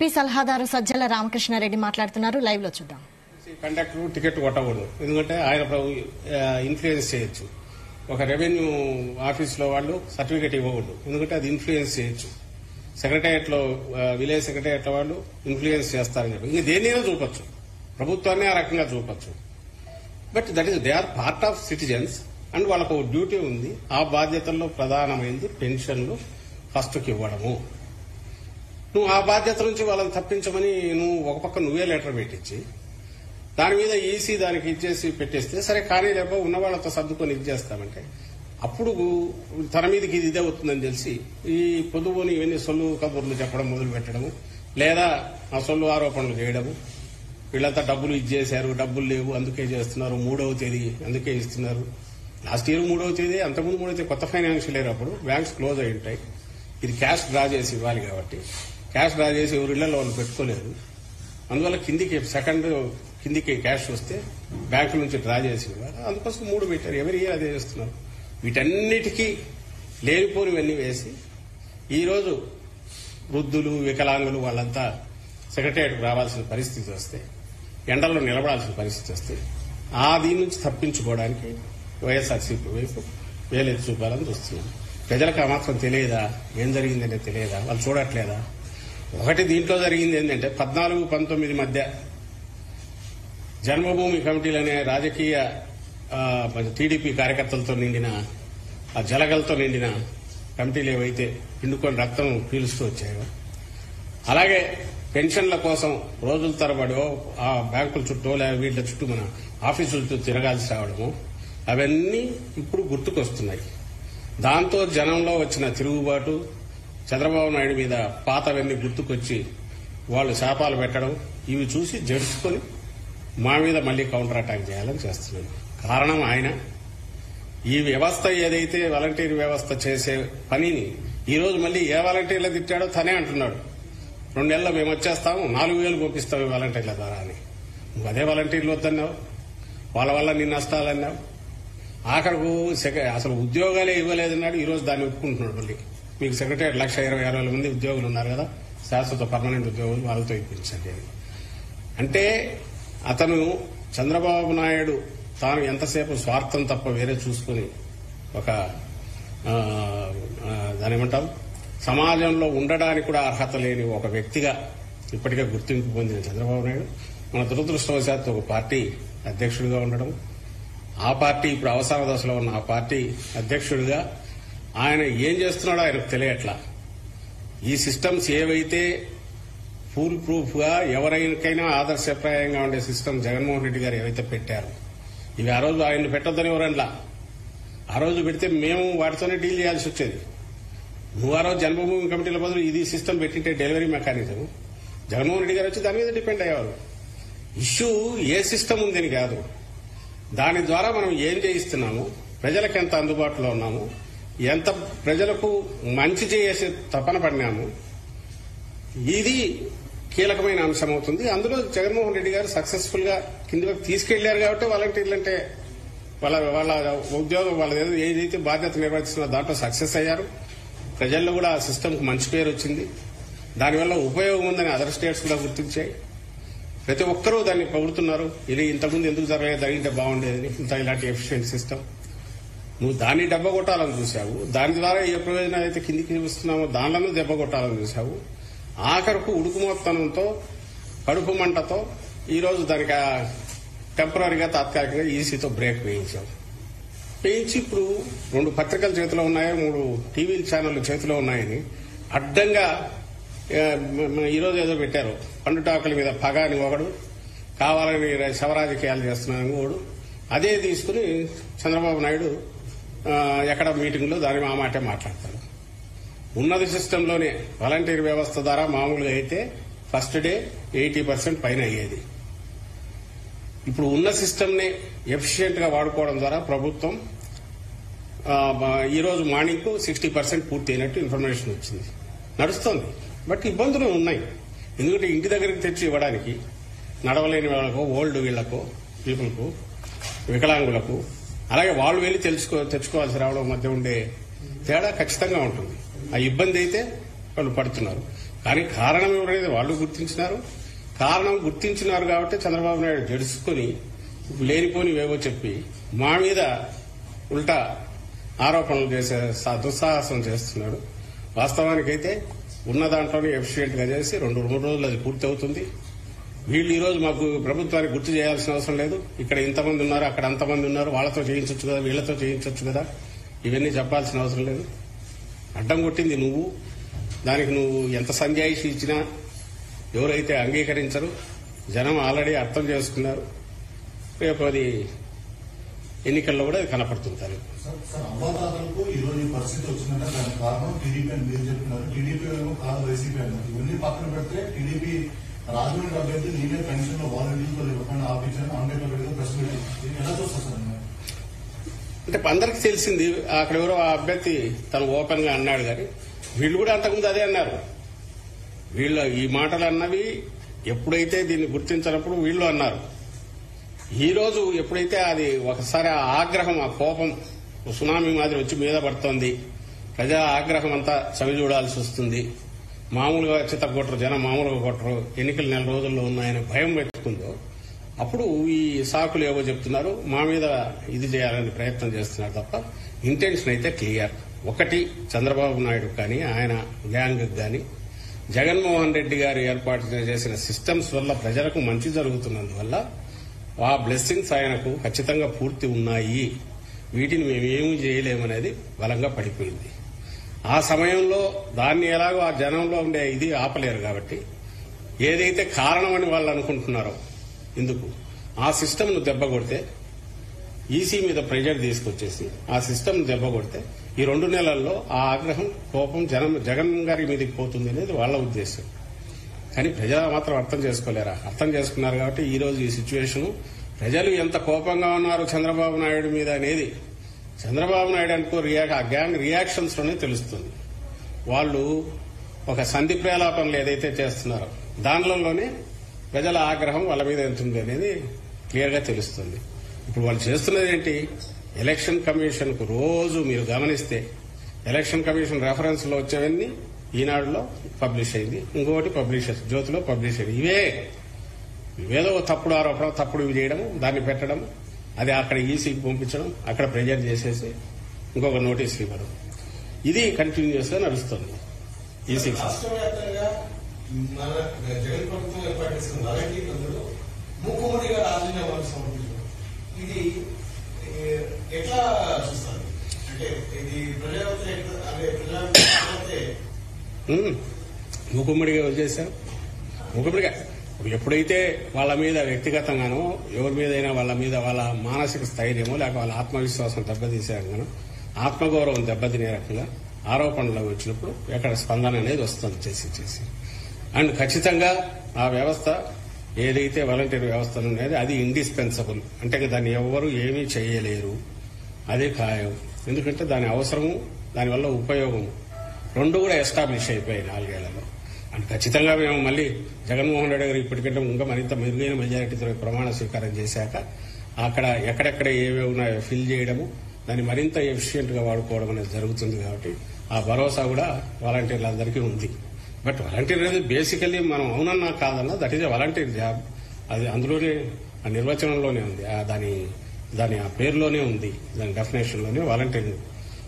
ZP సలహాదారు సజ్జల రామకృష్ణారెడ్డి మాట్లాడుతున్నారు. Live లో చూద్దాం. కండక్టర్ టికెట్ కొట్టకూడదు, ఎందుకంటే ఆయన ఇన్ఫ్లుయెన్స్ చేయొచ్చు. ఒక రెవెన్యూ ఆఫీసులో వాళ్ళు సర్టిఫికెట్ ఇవ్వకూడదు, ఎందుకంటే అది ఇన్ఫ్లుయెన్స్ చేయొచ్చు. సెక్రటేరియట్ లో విలేజ్ సెక్రటేరియట్ వాళ్ళు ఇన్ఫ్లుయెన్స్ చేస్తారని చెప్పి ఇంక దేన్నైనా చూపొచ్చు, ప్రభుత్వాన్ని ఆ రకంగా చూపొచ్చు. But that is they are part of citizens and వాళ్ళకు డ్యూటీ ఉంది. ఆ బాధ్యతల్లో ప్రధానమైంది పెన్షన్లు ఫస్ట్కి ఇవ్వడము. నువ్వు ఆ బాధ్యత నుంచి వాళ్ళని తప్పించమని నువ్వు ఒక పక్క నువ్వే లెటర్ పెట్టించి దాని మీద ఈసీ దానికి ఇచ్చేసి పెట్టేస్తే సరే, కానీ లేకపోతే ఉన్న వాళ్ళతో సర్దుకొని ఇచ్చేస్తామంటే అప్పుడు తన మీదకి ఇది ఇదే అవుతుందని తెలిసి ఈ పొదుపుని ఇవన్నీ సొల్లు కబుర్లు చెప్పడం మొదలు పెట్టడము, లేదా ఆ సొల్లు ఆరోపణలు చేయడము. వీళ్ళంతా డబ్బులు ఇచ్చేశారు, డబ్బులు లేవు అందుకే చేస్తున్నారు, 3వ తేదీ అందుకే ఇస్తున్నారు. లాస్ట్ ఇయర్ 3వ తేదీ, అంతకుముందు 3వ తేదీ కొత్త ఫైనాన్షియల్ ఇయర్ అప్పుడు బ్యాంక్స్ క్లోజ్ అయి ఉంటాయి. ఇది క్యాష్ డ్రా చేసి ఇవ్వాలి కాబట్టి క్యాష్ డ్రా చేసి ఎవరి ఇళ్లలో వాళ్ళు పెట్టుకోలేదు. అందువల్ల కిందికి క్యాష్ వస్తే బ్యాంకుల నుంచి డ్రా చేసి ఇవ్వాలి. అందుకోసం 3 పెట్టారు. ఎవరి ఇయర్ అదే చేస్తున్నారు. వీటన్నిటికీ లేనిపోనివన్నీ వేసి ఈరోజు వృద్ధులు, వికలాంగులు వాళ్ళంతా సెక్రటేరియట్కు రావాల్సిన పరిస్థితి వస్తే, ఎండల్లో నిలబడాల్సిన పరిస్థితి వస్తే దీని నుంచి తప్పించుకోవడానికి వైఎస్ఆర్సీపీ వైపు వేలెత్తి చూపాలని చూస్తున్నాం. ప్రజలకు ఆ మాత్రం తెలియదా? ఏం జరిగిందంటే తెలియదా? వాళ్ళు చూడట్లేదా? ఒకటి దీంట్లో జరిగింది ఏంటంటే 14-19 మధ్య జన్మభూమి కమిటీలు అనే రాజకీయ టీడీపీ కార్యకర్తలతో నిండిన ఆ జలగలతో నిండిన కమిటీలు ఏవైతే పిండుకొని రక్తం పీలుస్తూ వచ్చాయో, అలాగే పెన్షన్ల కోసం రోజుల తరబడో ఆ బ్యాంకుల చుట్టూ లేదా వీళ్ళ చుట్టూ మన ఆఫీసుల చుట్టూ తిరగాల్సి రావడము, అవన్నీ ఇప్పుడు గుర్తుకొస్తున్నాయి. దాంతో జనంలో వచ్చిన తిరుగుబాటు, చంద్రబాబు నాయుడు మీద పాతవన్నీ గుర్తుకొచ్చి వాళ్ళు శాపాలు పెట్టడం, ఇవి చూసి జడుచుకొని మా మీద మళ్లీ కౌంటర్ అటాక్ చేయాలని చేస్తున్నాడు. కారణం ఆయన ఈ వ్యవస్థ ఏదైతే వాలంటీర్ వ్యవస్థ చేసే పనిని ఈరోజు మళ్లీ ఏ వాలంటీర్లు తిట్టాడో తనే అంటున్నాడు. 2 నెలల్లో మేము వచ్చేస్తాము, 4,000 పంపిస్తాము వాలంటీర్ల ద్వారా అని. నువ్వు అదే వాలంటీర్లు వద్దన్నావు, వాళ్ళ వల్ల నీ నష్టాలన్నావు. ఆఖరకు అసలు ఉద్యోగాలే ఇవ్వలేదన్నాడు. ఈరోజు దాన్ని ఒప్పుకుంటున్నాడు. మళ్ళీ మీకు సెక్రటరీ 1,26,000 మంది ఉద్యోగులు ఉన్నారు కదా, శాశ్వత పర్మనెంట్ ఉద్యోగులు, వాళ్ళతో ఇప్పించండి అని. అంటే అతను చంద్రబాబు నాయుడు తాను ఎంతసేపు స్వార్థం తప్ప వేరే చూసుకుని ఒక దానేమంటాం సమాజంలో ఉండడానికి కూడా అర్హత లేని ఒక వ్యక్తిగా ఇప్పటికే గుర్తింపు పొందిన చంద్రబాబు నాయుడు మన దురదృష్టవశాత్తు ఒక పార్టీ అధ్యక్షుడిగా ఉండడం, ఆ పార్టీ ఇప్పుడు అవసర దశలో ఉన్న ఆ పార్టీ అధ్యక్షుడిగా ఆయన ఏం చేస్తున్నాడో ఆయనకు తెలియట్లా. ఈ సిస్టమ్స్ ఏవైతే ఫుల్ ప్రూఫ్ గా ఎవరికైనా ఆదర్శప్రాయంగా ఉండే సిస్టమ్ జగన్మోహన్ రెడ్డి గారు ఏవైతే పెట్టారో, ఇవి ఆ రోజు ఆయన్ని పెట్టొద్దని ఎవరన్నా, ఆ రోజు పెడితే మేము వాటితోనే డీల్ చేయాల్సి వచ్చేది. నువ్వు ఆ రోజు జన్మభూమి కమిటీల బదులు ఇది సిస్టమ్ పెట్టింటే డెలివరీ మెకానిజం, జగన్మోహన్ రెడ్డి గారు వచ్చి దాని మీద డిపెండ్ అయ్యేవారు. ఇష్యూ ఏ సిస్టమ్ ఉందని కాదు, దాని ద్వారా మనం ఏం చేయిస్తున్నాము, ప్రజలకు ఎంత అందుబాటులో ఉన్నాము, ఎంత ప్రజలకు మంచి చేసే తపన పడినాము, ఇది కీలకమైన అంశం అవుతుంది. అందులో జగన్మోహన్ రెడ్డి గారు సక్సెస్ఫుల్ గా కిందకి తీసుకెళ్లారు కాబట్టి వాలంటీర్లు అంటే వాళ్ళ ఉద్యోగం వాళ్ళ ఏదైతే బాధ్యత నిర్వహిస్తున్న దాంట్లో సక్సెస్ అయ్యారు. ప్రజల్లో కూడా ఆ సిస్టమ్ కు మంచి పేరు వచ్చింది. దానివల్ల ఉపయోగం ఉందని అదర్ స్టేట్స్ కూడా గుర్తించాయి. ప్రతి ఒక్కరూ దాన్ని పొగుడుతున్నారు. ఇది ఇంతకుముందు ఎందుకు జరగలేదు, జరిగితే బాగుండేదని, ఇలాంటి ఎఫిషియెంట్ సిస్టమ్. నువ్వు దాన్ని దెబ్బ కొట్టాలని చూశావు. దాని ద్వారా ఏ ప్రయోజనాలు అయితే కిందికి చూస్తున్నామో దానిలోనూ దెబ్బ కొట్టాలని చూశావు. ఆఖరుకు ఉడుకుమోత్తనంతో, కడుపు మంటతో ఈరోజు దానికి టెంపరీగా తాత్కాలికంగా ఈసీతో బ్రేక్ వేయించావు. వేయించి ఇప్పుడు 2 పత్రికల చేతిలో ఉన్నాయో, 3 టీవీ ఛానళ్లు చేతిలో ఉన్నాయని అడ్డంగా ఈరోజు ఏదో పెట్టారు. పండుటాకుల మీద పగ అని ఒకడు, కావాలని శవరాజకీయాలు చేస్తున్నాను ఒకడు. అదే తీసుకుని చంద్రబాబు నాయుడు ఎక్కడ మీటింగ్లో దాని ఆ మాటే మాట్లాడతారు. ఉన్నది సిస్టంలోనే వాలంటీర్ వ్యవస్థ ద్వారా మామూలుగా అయితే ఫస్ట్ డే 80% పైన అయ్యేది. ఇప్పుడు ఉన్న సిస్టమ్ నే ఎఫిషియెంట్ గా వాడుకోవడం ద్వారా ప్రభుత్వం ఈ రోజు మార్నింగ్ కు 60% పూర్తి అయినట్టు ఇన్ఫర్మేషన్ వచ్చింది. నడుస్తోంది. బట్ ఇబ్బందులు ఉన్నాయి. ఎందుకంటే ఇంటి దగ్గరికి తెచ్చి ఇవ్వడానికి నడవలేని వాళ్ళకు, ఓల్డ్ వీళ్లకు, పీపుల్కు, వికలాంగులకు, అలాగే వాళ్ళు వెళ్లి తెచ్చుకోవాల్సి రావడం మధ్య ఉండే తేడా ఖచ్చితంగా ఉంటుంది. ఆ ఇబ్బంది అయితే వాళ్ళు పడుతున్నారు. కానీ కారణం ఎవరైతే వాళ్ళు గుర్తించినారు. కారణం గుర్తించినారు కాబట్టి చంద్రబాబు నాయుడు జడుచుకుని లేనిపోనివేవో చెప్పి మా మీద ఉల్టా ఆరోపణలు చేసే దుస్సాహసం చేస్తున్నాడు. వాస్తవానికైతే ఉన్న దాంట్లోనే ఎఫిషియెంట్ గా చేసి 2-3 రోజులు అది పూర్తి అవుతుంది. వీళ్ళు ఈ రోజు మాకు ప్రభుత్వానికి గుర్తు చేయాల్సిన అవసరం లేదు. ఇక్కడ ఇంతమంది ఉన్నారు, అక్కడ అంతమంది ఉన్నారు, వాళ్ళతో చేయించవచ్చు కదా, వీళ్లతో చేయించవచ్చు కదా, ఇవన్నీ చెప్పాల్సిన అవసరం లేదు. అడ్డం కొట్టింది నువ్వు. దానికి నువ్వు ఎంత సంజాయిషి ఇచ్చినా ఎవరైతే అంగీకరించరు. జనం ఆల్రెడీ అర్థం చేసుకున్నారు. రేపు అది ఎన్నికల్లో కూడా అది కనపడుతుంది. అవ్వాతాతలకు ఈ రోజు పరిస్థితి వచ్చిందంటే దానికి కారణం టీడీపీ అని మీరు చెప్తున్నారు. టీడీపీ కాదు వైసీపీ అన్నారు. ఇవన్నీ పక్కన పెడితే టీడీపీ రాజమండ్రి అభ్యర్థి నేనే పెన్షన్ లో వాలంటీర్లతో ఇవ్వకుండా ఆపించాను అంబేద్కర్ ప్రెస్ మీటింగ్ ఎలా చూస్తారు సార్? అంటే అందరికి తెలిసింది అక్కడ ఎవరో ఆ అభ్యర్థి తను ఓపెన్ గా అన్నాడు. కానీ వీళ్ళు కూడా అంతకుముందు అదే అన్నారు. వీళ్ళు ఈ మాటలు అన్నవి ఎప్పుడైతే దీన్ని గుర్తించినప్పుడు వీళ్ళు అన్నారు. ఈ రోజు ఎప్పుడైతే అది ఒకసారి ఆ ఆగ్రహం, ఆ కోపం సునామీ మాదిరి వచ్చి మీద పడుతోంది, ప్రజా ఆగ్రహం అంతా చవి చూడాల్సి వస్తుంది, మామూలుగా చిత్త కొట్టరు, జనం మామూలుగా కొట్టరు, ఎన్నికలు 4 రోజుల్లో ఉన్నాయనే భయం పెట్టుకుందో అప్పుడు ఈ సాకులు ఏవో చెప్తున్నారు, మా మీద ఇది చేయాలని ప్రయత్నం చేస్తున్నారు తప్ప ఇంటెన్షన్ అయితే క్లియర్. ఒకటి, చంద్రబాబు నాయుడు కానీ ఆయన గ్యాంగ్ కానీ జగన్మోహన్ రెడ్డి గారు ఏర్పాటు చేసిన సిస్టమ్స్ వల్ల ప్రజలకు మంచి జరుగుతున్నందువల్ల ఆ బ్లెస్సింగ్స్ ఆయనకు ఖచ్చితంగా పూర్తి ఉన్నాయి. వీటిని మేమేమీ చేయలేమనేది బలంగా పడిపోయింది. ఆ సమయంలో దాన్ని ఎలాగో ఆ జనంలో ఉండే ఇది ఆపలేరు కాబట్టి ఏదైతే కారణమని వాళ్ళు అనుకుంటున్నారో ఇందుకు ఆ సిస్టమ్ను దెబ్బ కొడితే, ఈసీ మీద ప్రెజర్ తీసుకొచ్చేసి ఆ సిస్టమ్ను దెబ్బ కొడితే ఈ 2 నెలల్లో ఆ ఆగ్రహం, కోపం జగన్ గారి మీదకి పోతుంది అనేది వాళ్ళ ఉద్దేశం. కానీ ప్రజలు మాత్రం అర్థం చేసుకోలేరా? అర్థం చేసుకున్నారు కాబట్టి ఈ రోజు ఈ సిచ్యువేషన్, ప్రజలు ఎంత కోపంగా ఉన్నారు చంద్రబాబు నాయుడు మీద అనేది చంద్రబాబు నాయుడు అనుకో ఆ గ్యాంగ్ రియాక్షన్స్ లోనే తెలుస్తుంది. వాళ్ళు ఒక సంధి ప్రేలాపనలు ఏదైతే చేస్తున్నారో దానిలోనే ప్రజల ఆగ్రహం వాళ్ళ మీద ఎంత ఉంది అనేది క్లియర్ గా తెలుస్తుంది. ఇప్పుడు వాళ్ళు చేస్తున్నది ఏంటి? ఎలక్షన్ కమిషన్ కు రోజు మీరు గమనిస్తే ఎలక్షన్ కమిషన్ రెఫరెన్స్ లో వచ్చేవన్నీ ఈనాడులో పబ్లిష్ అయింది, ఇంకొకటి పబ్లిషర్స్ జ్యోతిలో పబ్లిష్ అయింది. ఇవేదో తప్పుడు ఆరోపణ, తప్పుడు ఇవి చేయడం, దాన్ని పెట్టడం, అది అక్కడ ఈసీకి పంపించడం, అక్కడ ప్రెజర్ చేసేసి ఇంకొక నోటీస్ ఇవ్వడం, ఇది కంటిన్యూస్ గా నడుస్తుంది. ఈసీ రాష్ట్ర వ్యాప్తంగా మన జగన్ ప్రభుత్వం ఏర్పాటు చేసిన వాలంటీర్లందరూ మూకుమ్మడిగా రాజీనామాలు సమర్పించడం, ఇది ఎట్లా చూస్తారు? అంటే ఇది మూకుమ్మడిగా వదిలేశారు. మూకుమ్మడిగా ఎప్పుడైతే వాళ్ళ మీద వ్యక్తిగతంగానో ఎవరి మీదైనా వాళ్ళ మీద వాళ్ళ మానసిక స్థైర్యమో లేక వాళ్ళ ఆత్మవిశ్వాసం దెబ్బతీసే రకంగా, ఆత్మగౌరవం దెబ్బతినే రకంగా ఆరోపణలు వచ్చినప్పుడు ఎక్కడ స్పందన అనేది వస్తుంది చేసి. అండ్ ఖచ్చితంగా ఆ వ్యవస్థ ఏదైతే వాలంటీర్ వ్యవస్థ ఉన్నది అది ఇండిస్పెన్సబుల్. అంటే దాన్ని ఎవ్వరూ ఏమీ చేయలేరు, అదే ఖాయం. ఎందుకంటే దాని అవసరము, దానివల్ల ఉపయోగం రెండు కూడా ఎస్టాబ్లిష్ అయిపోయాయి 4 ఏళ్లలో. అండ్ ఖచ్చితంగా మేము మళ్లీ జగన్మోహన్ రెడ్డి గారు ఇప్పటికంటే ఇంకా మరింత మెరుగైన మెజారిటీతో ప్రమాణ స్వీకారం చేశాక అక్కడ ఎక్కడెక్కడ ఏవే ఉన్నాయో ఫిల్ చేయడము, దాన్ని మరింత ఎఫిషియెంట్ గా వాడుకోవడం అనేది జరుగుతుంది. కాబట్టి ఆ భరోసా కూడా వాలంటీర్లందరికీ ఉంది. బట్ వాలంటీర్ అనేది బేసికల్లీ మనం అవునన్నా కాదన్నా that is a volunteer job. అది అందులోనే ఆ నిర్వచనంలోనే ఉంది, దాని ఆ పేరులోనే ఉంది, దాని డెఫినేషన్ లోనే వాలంటీర్.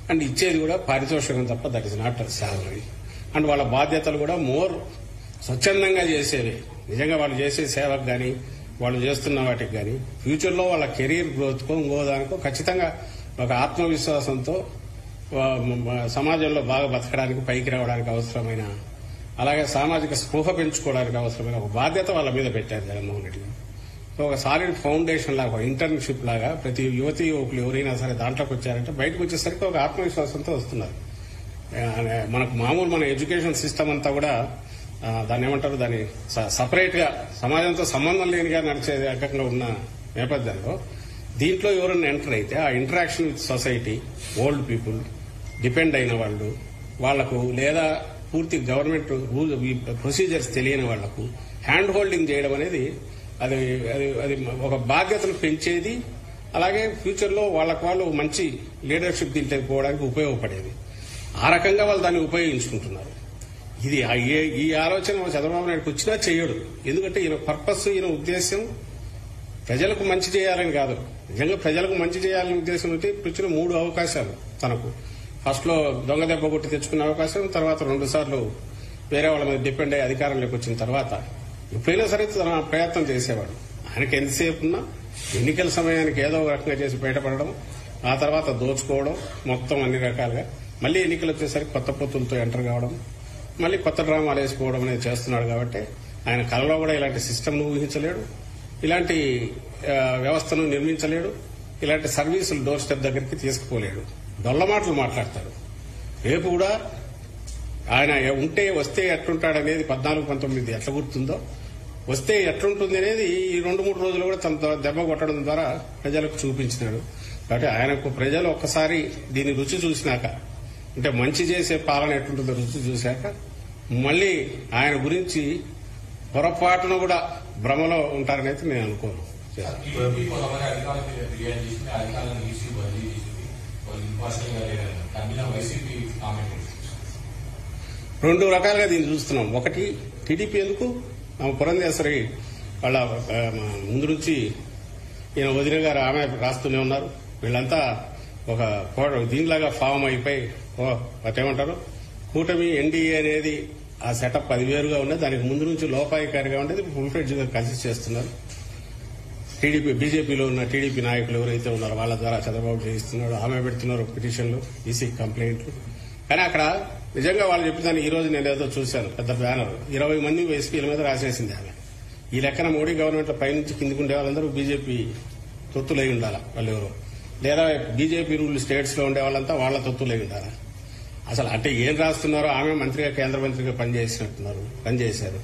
అండ్ ఇచ్చేది కూడా పారితోషికం తప్ప that is not salary. And వాళ్ళ బాధ్యతలు కూడా మోర్ స్వచ్ఛందంగా చేసేవి. నిజంగా వాళ్ళు చేసే సేవకు గానీ వాళ్ళు చేస్తున్న వాటికి గానీ ఫ్యూచర్ లో వాళ్ళ కెరీర్ గ్రోత్ కో ఇంకోదానికో ఖచ్చితంగా ఒక ఆత్మవిశ్వాసంతో సమాజంలో బాగా బతకడానికి, పైకి రావడానికి అవసరమైన, అలాగే సామాజిక స్పృహ పెంచుకోవడానికి అవసరమైన ఒక బాధ్యత వాళ్ళ మీద పెట్టారు జగన్మోహన్ రెడ్డి గారు. సో ఒక సాలిడ్ ఫౌండేషన్ లాగా, ఇంటర్న్షిప్ లాగా ప్రతి యువతి యువకులు ఎవరైనా సరే దాంట్లోకి వచ్చారంటే బయటకు వచ్చేసరికి ఒక ఆత్మవిశ్వాసంతో వస్తున్నారు. మనకు మామూలు మన ఎడ్యుకేషన్ సిస్టమ్ అంతా కూడా దాన్ని ఏమంటారు, దాన్ని సపరేట్ గా సమాజంతో సంబంధం లేనిగా నడిచే రకంగా ఉన్న నేపథ్యంలో దీంట్లో ఎవరైనా ఎంటర్ అయితే ఆ interaction with society, old people, depend అయిన వాళ్ళు, వాళ్లకు లేదా పూర్తి గవర్నమెంట్ రూల్ ప్రొసీజర్స్ తెలియని వాళ్లకు హ్యాండ్ హోల్డింగ్ చేయడం అనేది అది ఒక బాధ్యతను పెంచేది. అలాగే ఫ్యూచర్ లో వాళ్ళు మంచి లీడర్షిప్ దీంట్లో పోవడానికి ఉపయోగపడేది. ఆ రకంగా వాళ్ళు దాన్ని ఉపయోగించుకుంటున్నారు. ఇది ఈ ఆలోచన చంద్రబాబు నాయుడుకి వచ్చినా చేయడు. ఎందుకంటే ఈయన పర్పస్, ఈయన ఉద్దేశం ప్రజలకు మంచి చేయాలని కాదు. నిజంగా ప్రజలకు మంచి చేయాలనే ఉద్దేశం ఉంటే ఇప్పుడు 3 అవకాశాలు తనకు. ఫస్ట్ లో దొంగ దెబ్బ కొట్టి తెచ్చుకునే అవకాశం, తర్వాత 2 సార్లు వేరే వాళ్ళ మీద డిపెండ్ అయ్యి అధికారంలోకి వచ్చిన తర్వాత ఎప్పుడైనా సరే తన ప్రయత్నం చేసేవాడు. ఆయనకి ఎంతసేపు ఉన్నా ఎన్నికల సమయానికి ఏదో ఒక రకంగా చేసి బయటపడడం, ఆ తర్వాత దోచుకోవడం, మొత్తం అన్ని రకాలుగా మళ్లీ ఎన్నికలు వచ్చేసరికి కొత్త పొత్తులతో ఎంటర్ కావడం, మళ్లీ కొత్త డ్రామాలు వేసుకోవడం అనేది చేస్తున్నాడు. కాబట్టి ఆయన కలలో కూడా ఇలాంటి సిస్టమ్ను ఊహించలేడు, ఇలాంటి వ్యవస్థను నిర్మించలేడు, ఇలాంటి సర్వీసులు డోర్ స్టెప్ దగ్గరికి తీసుకుపోలేడు. డొల్ల మాటలు మాట్లాడతాడు. రేపు కూడా ఆయన ఉంటే వస్తే ఎట్లుంటాడనేది 14-19 ఎట్లా గుర్తుందో, వస్తే ఎట్లుంటుంది అనేది ఈ 2-3 రోజులు కూడా తన దెబ్బ కొట్టడం ద్వారా ప్రజలకు చూపించినాడు. కాబట్టి ఆయనకు ప్రజలు ఒక్కసారి దీని రుచి చూసినాక, అంటే మంచి చేసే పాలన ఎట్లుంటుందో రుచి చూశాక మళ్లీ ఆయన గురించి పొరపాటును కూడా భ్రమలో ఉంటారనైతే నేను అనుకోను. 2 రకాలుగా దీన్ని చూస్తున్నాం. ఒకటి, టీడీపీ ఎందుకు పురంధేశ్వరి వాళ్ళ ముందు నుంచి ఈయన వదిన గారు ఆమె రాస్తూనే ఉన్నారు. వీళ్ళంతా ఒక దీనిలాగా ఫామ్ అయిపోయి ఏమంటారు, కూటమి ఎన్డీఏ అనేది ఆ సెటప్ 10 వేరుగా ఉన్నది. దానికి ముందు నుంచి లోపాయికారిగా ఉండేది, ఫుల్ ఫ్లెడ్జ్ గా కన్సిస్ట్ చేస్తున్నారు. టీడీపీ, బీజేపీలో ఉన్న టీడీపీ నాయకులు ఎవరైతే ఉన్నారో వాళ్ళ ద్వారా చంద్రబాబు చేయిస్తున్నాడు. ఆమె పెడుతున్నారు పిటిషన్లు, ఈసీ కంప్లైంట్లు. కానీ అక్కడ నిజంగా వాళ్ళు చెప్పిన ఈ రోజు నేను ఏదో చూశాను, పెద్ద బ్యానర్ 20 మంది ఎస్పీల మీద రాసేసింది ఆమె. ఈ లెక్కన మోడీ గవర్నమెంట్ పైనుంచి కిందికి ఉండే వాళ్ళందరూ బీజేపీ తొత్తులై ఉండాలా వాళ్ళెవరో, లేదా బీజేపీ రూల్ స్టేట్స్ లో ఉండే వాళ్ళంతా వాళ్ళ తొత్తులై ఉండాలా. అసలు అంటే ఏం రాస్తున్నారో, ఆమె మంత్రిగా కేంద్ర మంత్రిగా పనిచేశారు.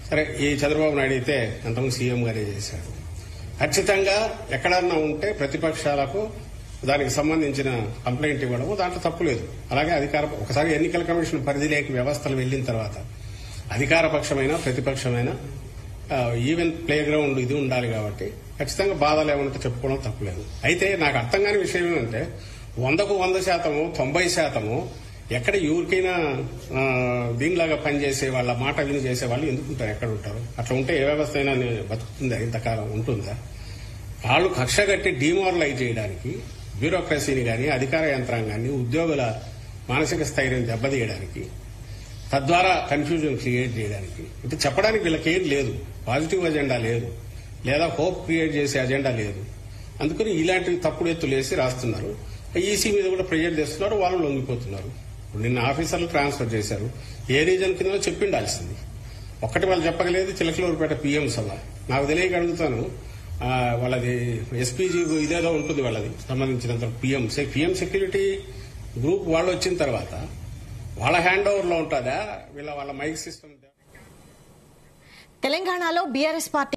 సరే, ఈ చంద్రబాబు నాయుడు అయితే అంతకుముందు సీఎం గానే చేశాడు. ఖచ్చితంగా ఎక్కడన్నా ఉంటే ప్రతిపక్షాలకు దానికి సంబంధించిన కంప్లైంట్ ఇవ్వడం దాంట్లో తప్పులేదు. అలాగే ఒకసారి ఎన్నికల కమిషన్ పరిధిలోకి వ్యవస్థలు వెళ్లిన తర్వాత అధికార పక్షమైన ప్రతిపక్షమైన ఈవెన్ ప్లే గ్రౌండ్ ఇది ఉండాలి. కాబట్టి ఖచ్చితంగా బాధలు ఏమంటే చెప్పుకోవడం తప్పులేదు. అయితే నాకు అర్థం కాని విషయం ఏంటంటే 100కు 100%, 90% ఎక్కడ ఎవరికైనా దీనిలాగా పనిచేసే వాళ్ళ మాట విని చేసే వాళ్ళు ఎందుకుంటారు, ఎక్కడ ఉంటారు? అట్లా ఉంటే ఏ వ్యవస్థ అయినా బతుకుతుందా, ఇంతకాలం ఉంటుందా? వాళ్ళు కక్ష కట్టి డిమోరలైజ్ చేయడానికి, బ్యూరోక్రసీని గాని, అధికార యంత్రాంగాన్ని, ఉద్యోగుల మానసిక స్థైర్యం దెబ్బతీయడానికి, తద్వారా కన్ఫ్యూజన్ క్రియేట్ చేయడానికి, అంటే చెప్పడానికి వీళ్ళకి ఏం లేదు, పాజిటివ్ అజెండా లేదు, లేదా హోప్ క్రియేట్ చేసే అజెండా లేదు. అందుకని ఇలాంటివి తప్పుడు ఎత్తులేసి రాస్తున్నారు. ఈసీ మీద కూడా ప్రెజర్ చేస్తున్నారు, వాళ్ళు లొంగిపోతున్నారు. నిన్న ఆఫీసర్లు ట్రాన్స్ఫర్ చేశారు. ఏ రీజన్ కింద చెప్పిండాల్సింది. ఒక్కటి వాళ్ళు చెప్పగలేదు. చిలకలూరుపేట పీఎం సభ నాకు తెలియక అడుగుతాను, వాళ్ళది ఎస్పీజీ ఇదేదో ఉంటుంది వాళ్ళది సంబంధించినంత పిఎం సెక్యూరిటీ గ్రూప్ వాళ్ళు వచ్చిన తర్వాత వాళ్ళ హ్యాండ్ ఓవర్ లో ఉంటుందా, వాళ్ళ మైక్ సిస్టమ్? తెలంగాణలో బీఆర్ఎస్ పార్టీ